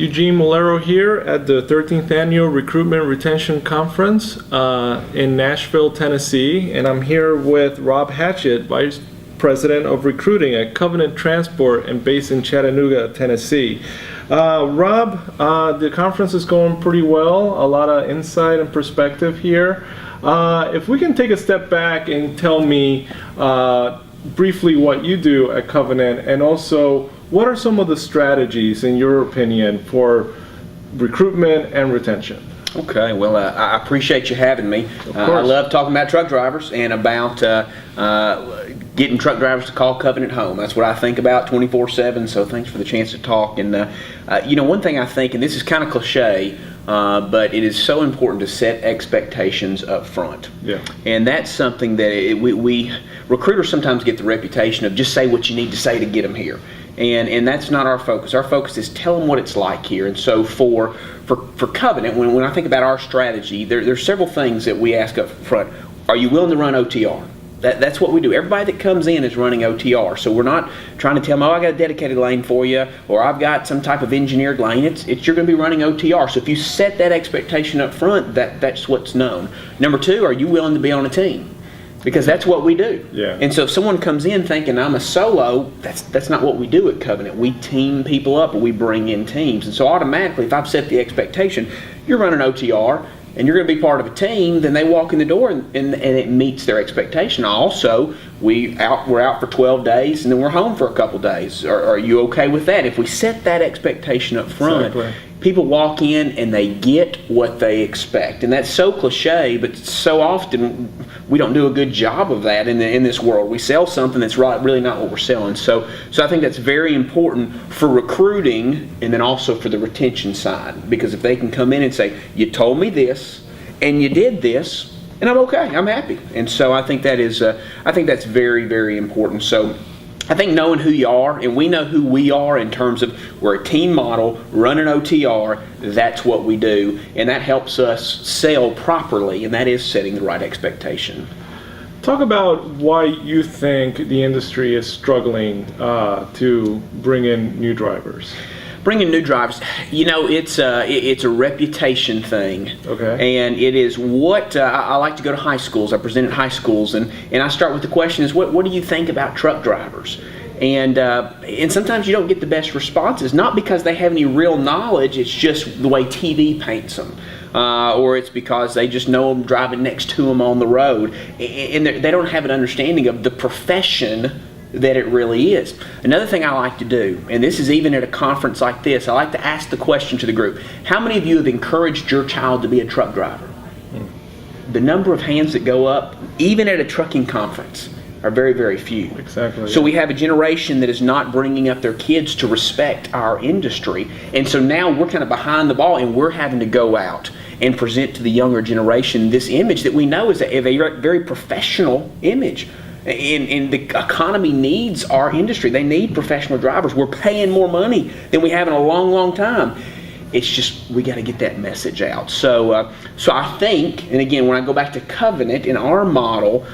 Eugene Mulero here at the 13th Annual Recruitment Retention Conference in Nashville, Tennessee, and I'm here with Rob Hatchett, Vice President of Recruiting at Covenant Transport and based in Chattanooga, Tennessee. Rob, the conference is going pretty well, a lot of insight and perspective here. If we can take a step back and tell me briefly what you do at Covenant, and also what are some of the strategies, in your opinion, for recruitment and retention? Okay, well, I appreciate you having me. I love talking about truck drivers and about getting truck drivers to call Covenant home. That's what I think about 24/7, so thanks for the chance to talk. And one thing I think, and this is kind of cliche, but it is so important to set expectations up front. Yeah. And that's something that we recruiters sometimes get the reputation of just say what you need to say to get them here. And that's not our focus. Our focus is tell them what it's like here. And so for Covenant, when I think about our strategy, there's several things that we ask up front. Are you willing to run OTR? That's what we do. Everybody that comes in is running OTR. So we're not trying to tell them, oh, I got a dedicated lane for you, or I've got some type of engineered lane. It's you're going to be running OTR. So if you set that expectation up front, that's what's known. Number two, are you willing to be on a team? Because that's what we do. Yeah. And so if someone comes in thinking I'm a solo, that's not what we do at Covenant. We team people up, or we bring in teams. And so automatically, if I've set the expectation, you're running OTR and you're going to be part of a team, then they walk in the door and it meets their expectation. Also, we're out for 12 days and then we're home for a couple days. Are you okay with that? If we set that expectation up front, exactly. People walk in and they get what they expect. And that's so cliche, but so often we don't do a good job of that in this world. We sell something that's really not what we're selling. So I think that's very important for recruiting and then also for the retention side. Because if they can come in and say, you told me this and you did this, and I'm okay, I'm happy. And so I think that's very, very important. So I think knowing who you are, and we know who we are in terms of we're a team model, running OTR, that's what we do, and that helps us sell properly, and that is setting the right expectation. Talk about why you think the industry is struggling to bring in new drivers. Bringing new drivers, it's a reputation thing. Okay. And it is what I like to go to high schools. I present at high schools, and I start with the question is, what do you think about truck drivers? And sometimes you don't get the best responses, not because they have any real knowledge. It's just the way TV paints them. Or it's because they just know them driving next to them on the road, and they don't have an understanding of the profession that it really is. Another thing I like to do, and this is even at a conference like this, I like to ask the question to the group, how many of you have encouraged your child to be a truck driver? The number of hands that go up, even at a trucking conference, are very, very few. Exactly. So we have a generation that is not bringing up their kids to respect our industry, and so now we're kind of behind the ball, and we're having to go out and present to the younger generation this image that we know is a very professional image. And the economy needs our industry. They need professional drivers. We're paying more money than we have in a long, long time. It's just we got to get that message out. So I think, and again, when I go back to Covenant, in our model,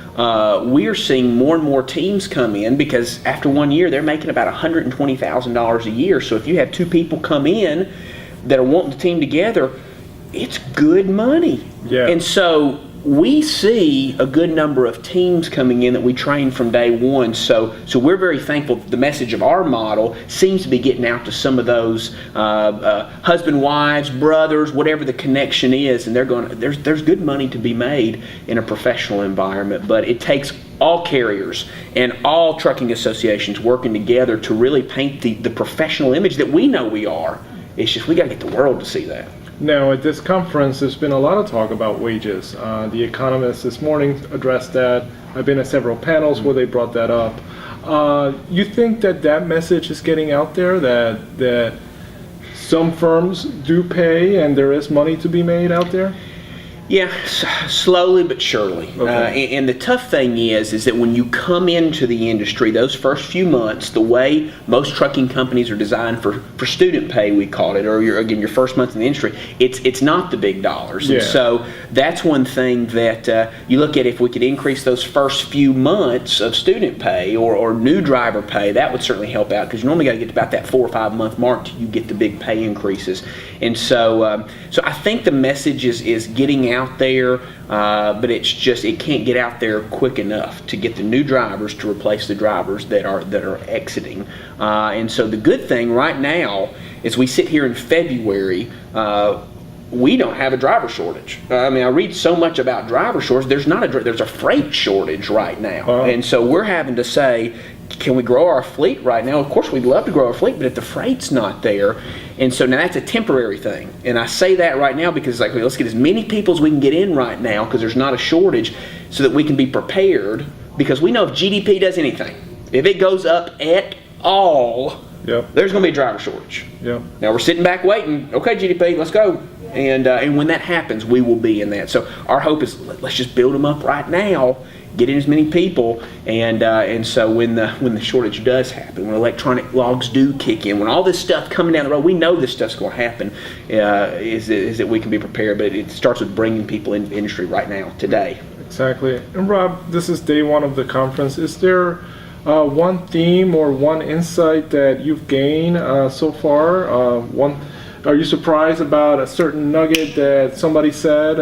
we are seeing more and more teams come in because after 1 year, they're making about $120,000 a year. So if you have two people come in that are wanting to team together, it's good money. Yeah. And so we see a good number of teams coming in that we train from day one. So we're very thankful that the message of our model seems to be getting out to some of those husband, wives, brothers, whatever the connection is, and there's good money to be made in a professional environment. But it takes all carriers and all trucking associations working together to really paint the professional image that we know we are. It's just we got to get the world to see that. Now, at this conference, there's been a lot of talk about wages. The Economist this morning addressed that. I've been at several panels where they brought that up. You think that message is getting out there, that some firms do pay and there is money to be made out there? Yeah, slowly but surely. Okay. And the tough thing is that when you come into the industry, those first few months, the way most trucking companies are designed for student pay, we call it, or your first month in the industry, it's not the big dollars. Yeah. And so that's one thing that you look at. If we could increase those first few months of student pay or new driver pay, that would certainly help out, because you normally got to get to about that 4 or 5 month mark till you get the big pay increases. And so I think the message is getting out there, but it can't get out there quick enough to get the new drivers to replace the drivers that are exiting. And so the good thing right now is we sit here in February. We don't have a driver shortage. I read so much about driver shortage. There's a freight shortage right now, and so we're having to say, can we grow our fleet right now? Of course, we'd love to grow our fleet, but if the freight's not there, and so now that's a temporary thing. And I say that right now because let's get as many people as we can get in right now, because there's not a shortage, so that we can be prepared. Because we know if GDP does anything, if it goes up at all, Yep. there's going to be a driver shortage. Yep. Now we're sitting back waiting. Okay, GDP, let's go. And when that happens, we will be in that. So our hope is let's just build them up right now, get in as many people, and so when the shortage does happen, when electronic logs do kick in, when all this stuff coming down the road, we know this stuff's going to happen, is that we can be prepared. But it starts with bringing people in the industry right now, today. Exactly. And Rob, this is day one of the conference. Is there one theme or one insight that you've gained so far? Are you surprised about a certain nugget that somebody said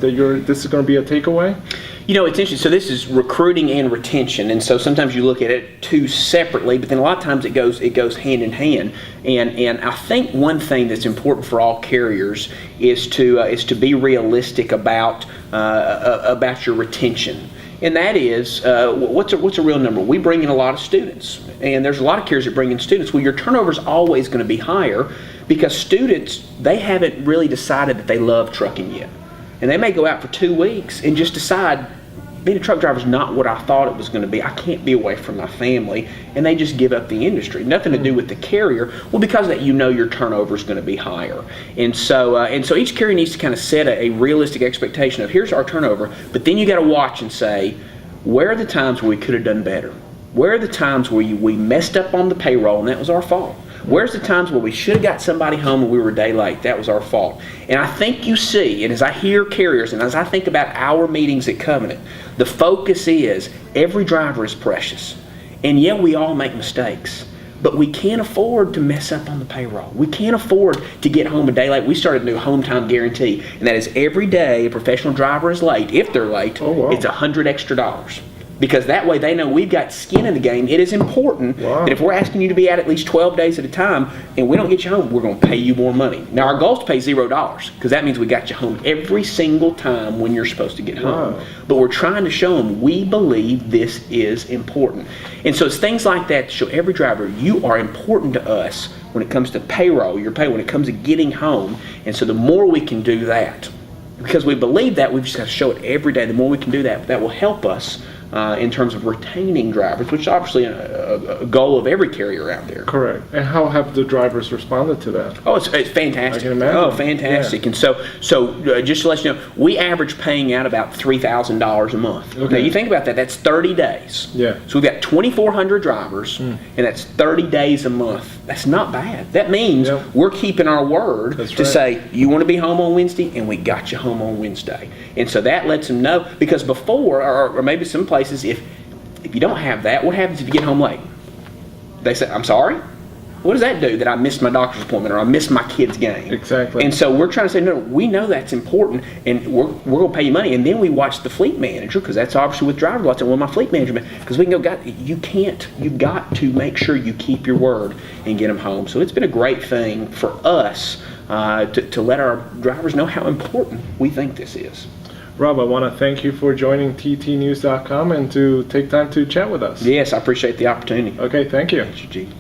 this is going to be a takeaway? It's interesting. So this is recruiting and retention, and so sometimes you look at it two separately, but then a lot of times it goes hand in hand. And I think one thing that's important for all carriers is to be realistic about your retention. And that is, what's a real number? We bring in a lot of students, and there's a lot of carriers that bring in students. Well, your turnover is always going to be higher, because students, they haven't really decided that they love trucking yet. And they may go out for 2 weeks and just decide, being a truck driver is not what I thought it was going to be. I can't be away from my family. And they just give up the industry. Nothing to do with the carrier. Well, because of that, your turnover is going to be higher. And so each carrier needs to kind of set a realistic expectation of, here's our turnover. But then you got to watch and say, where are the times where we could have done better? Where are the times where we messed up on the payroll and that was our fault? Where's the times where we should have got somebody home and we were a day late? That was our fault. And I think you see, and as I hear carriers, and as I think about our meetings at Covenant, the focus is every driver is precious. And yeah, we all make mistakes, but we can't afford to mess up on the payroll. We can't afford to get home a day late. We started a new home time guarantee, and that is every day a professional driver is late. If they're late, it's $100 extra. Because that way they know we've got skin in the game. It is important that if we're asking you to be out at least 12 days at a time and we don't get you home, we're going to pay you more money. Now our goal is to pay $0, because that means we got you home every single time when you're supposed to get home. But we're trying to show them we believe this is important. And so it's things like that to show every driver you are important to us when it comes to payroll, your pay, when it comes to getting home. And so the more we can do that, because we believe that, we've just got to show it every day. The more we can do that, that will help us in terms of retaining drivers, which is obviously a goal of every carrier out there. Correct. And how have the drivers responded to that? Oh, it's fantastic. I can imagine. Oh, fantastic. Yeah. And so just to let you know, we average paying out about $3,000 a month. Okay. Now, you think about that, that's 30 days. Yeah. So we've got 2,400 drivers, and that's 30 days a month. That's not bad. That means we're keeping our word to say, you want to be home on Wednesday, and we got you home on Wednesday. And so that lets them know, because before, or maybe some places, if you don't have that, what happens if you get home late? They say, I'm sorry? What does that do that I missed my doctor's appointment or I missed my kid's game? Exactly. And so we're trying to say, no, we know that's important, and we're going to pay you money. And then we watch the fleet manager, because that's obviously with driver lots, and well, my fleet manager, because we can go, you've got to make sure you keep your word and get them home. So it's been a great thing for us to let our drivers know how important we think this is. Rob, I want to thank you for joining ttnews.com and to take time to chat with us. Yes, I appreciate the opportunity. Okay, thank you. Thanks, Eugene.